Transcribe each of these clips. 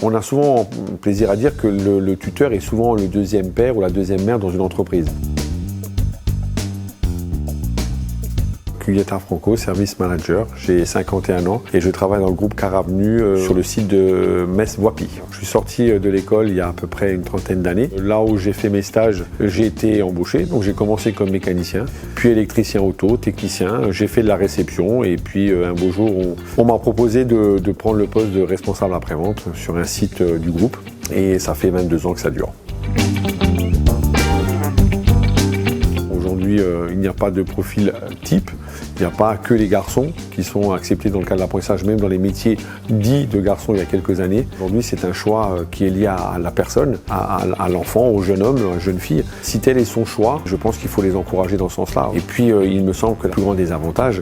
On a souvent plaisir à dire que le tuteur est souvent le deuxième père ou la deuxième mère dans une entreprise. Cuglietta Franco, service manager, j'ai 51 ans et je travaille dans le groupe Car Avenue sur le site de Metz-Voipy. Je suis sorti de l'école il y a à peu près une trentaine d'années. Là où j'ai fait mes stages, j'ai été embauché, donc j'ai commencé comme mécanicien, puis électricien auto, technicien, j'ai fait de la réception et puis un beau jour on m'a proposé de prendre le poste de responsable après-vente sur un site du groupe et ça fait 22 ans que ça dure. Aujourd'hui, il n'y a pas de profil type, il n'y a pas que les garçons qui sont acceptés dans le cadre de l'apprentissage, même dans les métiers dits de garçons il y a quelques années. Aujourd'hui, c'est un choix qui est lié à la personne, à l'enfant, au jeune homme, à la jeune fille. Si tel est son choix, je pense qu'il faut les encourager dans ce sens-là. Et puis, il me semble que le plus grand des avantages,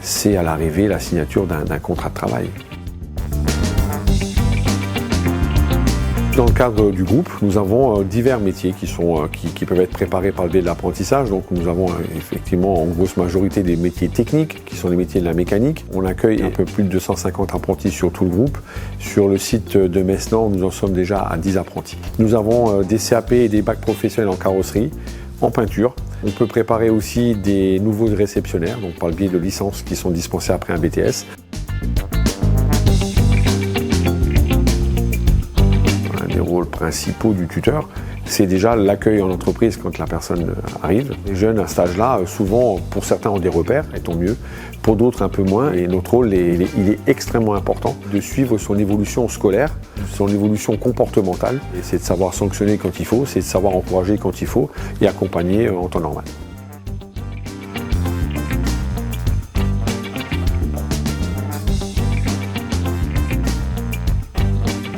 c'est à l'arrivée la signature d'un contrat de travail. Dans le cadre du groupe, nous avons divers métiers qui peuvent être préparés par le biais de l'apprentissage. Donc nous avons effectivement en grosse majorité des métiers techniques, qui sont les métiers de la mécanique. On accueille un peu plus de 250 apprentis sur tout le groupe. Sur le site de Metz-Nord, nous en sommes déjà à 10 apprentis. Nous avons des CAP et des bacs professionnels en carrosserie, en peinture. On peut préparer aussi des nouveaux réceptionnaires, donc par le biais de licences qui sont dispensées après un BTS. Les rôles principaux du tuteur, c'est déjà l'accueil en entreprise quand la personne arrive. Les jeunes à cet âge-là, souvent, pour certains ont des repères, et tant mieux, pour d'autres un peu moins. Et notre rôle, il est extrêmement important de suivre son évolution scolaire, son évolution comportementale. C'est de savoir sanctionner quand il faut, c'est de savoir encourager quand il faut et accompagner en temps normal.